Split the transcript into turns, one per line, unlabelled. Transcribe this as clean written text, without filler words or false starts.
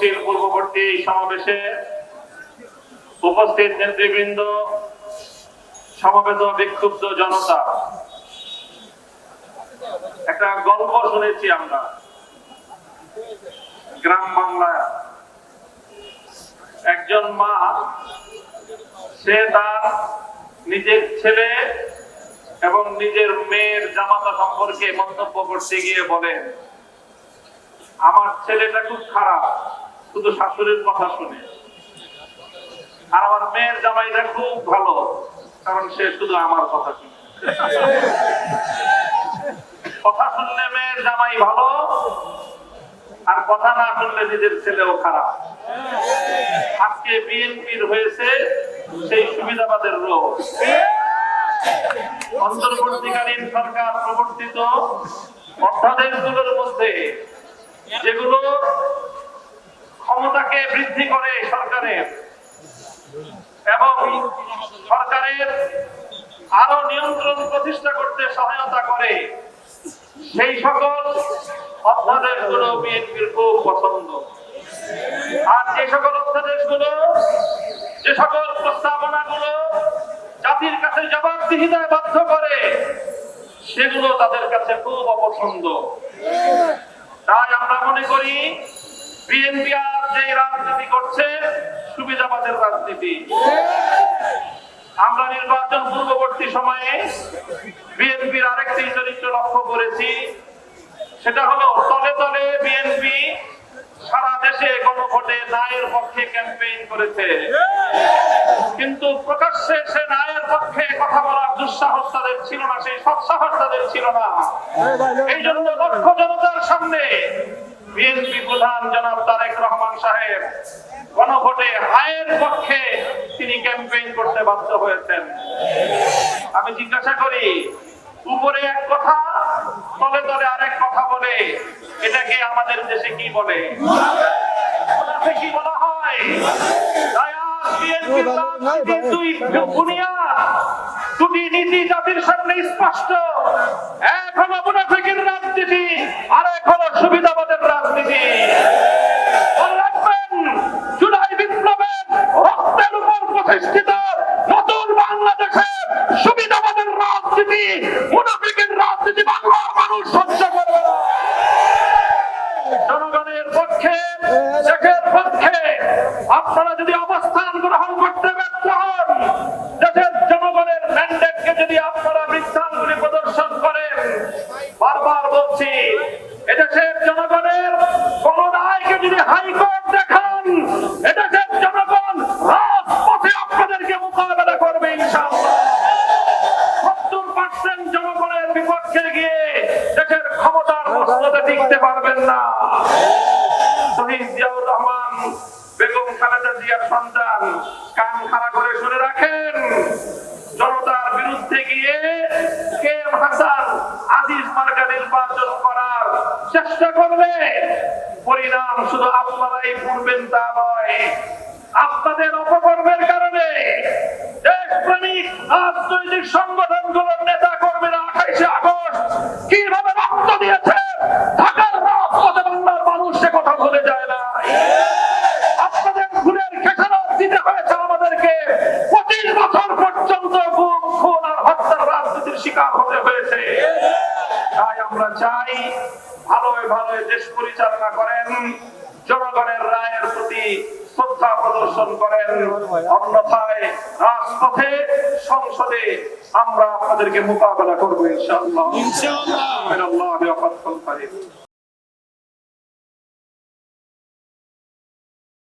তফসিল পূর্ববর্তী সমাবেশে উপস্থিত নেতৃবৃন্দ, সমবেত বিক্ষুব্ধ জনতা, একটা গল্প শুনেছি আমরা গ্রাম বাংলায়। একজন মা, সে তার নিজের ছেলে এবং নিজের মেয়ের জামাতা সম্পর্কে মন্তব্য করতে গিয়ে বলেন, আমার ছেলেটা খুব খারাপ, শুধু শাশুড়ির কথা শুনে, আর আমার মেয়ের জামাইটা খুব ভালো, কারণ সে শুধু আমার কথা শুনে। কথা শুনলে মেয়ের জামাই ভালো, আর কথা না শুনলে নিজের ছেলেও খারাপ। আজকে বিএনপির হয়েছে সেই সুবিধাবাদের রোগ। অন্তর্বর্তীকালীন সরকার প্রবর্তিত অধ্যাদেশগুলোর মধ্যে যেগুলো ক্ষমতাকে বৃদ্ধি করে সরকারের এবং সরকারের আরো নিয়ন্ত্রণ প্রতিষ্ঠা করতে সহায়তা করে, সেই সকল অধ্যাদেশগুলো বিএনপির খুব পছন্দ। আর যে সকল অধ্যাদেশগুলো, যে সকল প্রস্তাবনাগুলো জাতির কাছে জবাবদিহিতায় বাধ্য করে, সেগুলো তাদের কাছে খুব অপছন্দ। তাই আমরা মনে করি বিএনপি আর যে রাজনীতি করছে, সুবিধাবাদের রাজনীতি। আমরা নির্বাচন পূর্ববর্তী সময়ে বিএনপির আরেকটি চরিত্র লক্ষ্য করেছি, সেটা হলো তলে তলে বিএনপি সারা দেশে গণভোটে ন্যায়ের পক্ষে ক্যাম্পেইন করেছে, কিন্তু প্রকাশ্যে সে ন্যায়ের পক্ষে কথা বলার দুঃসাহস তাদের ছিল না, সেই সৎসাহস তাদের ছিল না। এই জন্য লক্ষ জনতার সামনে বিএনপি প্রধান জনাব তারেক রহমান সাহেব গণভোটে হায়ের পক্ষে তিনি ক্যাম্পেইন করতে বাধ্য হয়েছেন। আমি জিজ্ঞাসা করি, উপরে এক কথা, তলে তলে আরেক কথা বলে, এটাকে আমাদের দেশে কি বলে? কি বলা হয়? দুটি নীতি জাতির সামনে স্পষ্ট, এক হলো মুনাফিকের রাজনীতি, আর এক হলো সুবিধাবাদের রাজনীতি। রাখবেন, জুলাই বিপ্লবের রক্তের উপর প্রতিষ্ঠিত নতুন বাংলাদেশের সুবিধাবাদের রাজনীতি, মুনাফিকের রাজনীতি বাংলার মানুষ সহ্য করবে না। জনগণের পক্ষে, দেশের পক্ষে আপনারা যদি অবস্থান গ্রহণ করতে ব্যর্থ হন, দেশের জনগণের ম্যান্ডেটকে যদি আপনারা বৃত্তাঙ্গুলি প্রদর্শন করেন, বারবার বলছি, এদেশের জনগণের কোন রায়কে যদি হাইকোর্ট দেখান, এদেশের জনগণ রাজপথে আপনাদেরকে মোকাবেলা করবে ইনশাআল্লাহ। 70% জনগণের বিপক্ষে গিয়ে দেশের ক্ষমতার মসনদে টিকতে পারবেন না। শহীদ জিয়াউর রহমান, বেগম খালেদা জিয়ার সন্তান, কান খাড়া করে শুনে রাখেন, জনতার বিরুদ্ধে গিয়ে কেম হাসান আজিজ মার্কা নির্বাচন করার চেষ্টা করবে, পরিণাম শুধু আপনারাই ভুগবেন তা নয়, আপনাদের অপকর্মের কারণে দেশপ্রেমিক রাজনৈতিক সংগঠনগুলোর নেতা কর্মীরা 28শে আগস্ট কিভাবে রক্ত দিয়েছে ঢাকার রাজপথে বাংলার মানুষ সে কথা ভুলে যায় না। আপনাদের খুনের খেসারত দিতে হয়েছে আমাদেরকে, 25 বছর পর্যন্ত গুম, খুন আর হত্যার রাজনীতির শিকার হতে হয়েছে। তাই আমরা চাই ভালোই ভালোই দেশ পরিচালনা করেন, জনগণের রায়ের প্রতি শ্রদ্ধা প্রদর্শন করেন, অন্যথায় রাজপথে, সংসদে আমরা আপনাদেরকে মোকাবেলা করবো ইনশাআল্লাহ।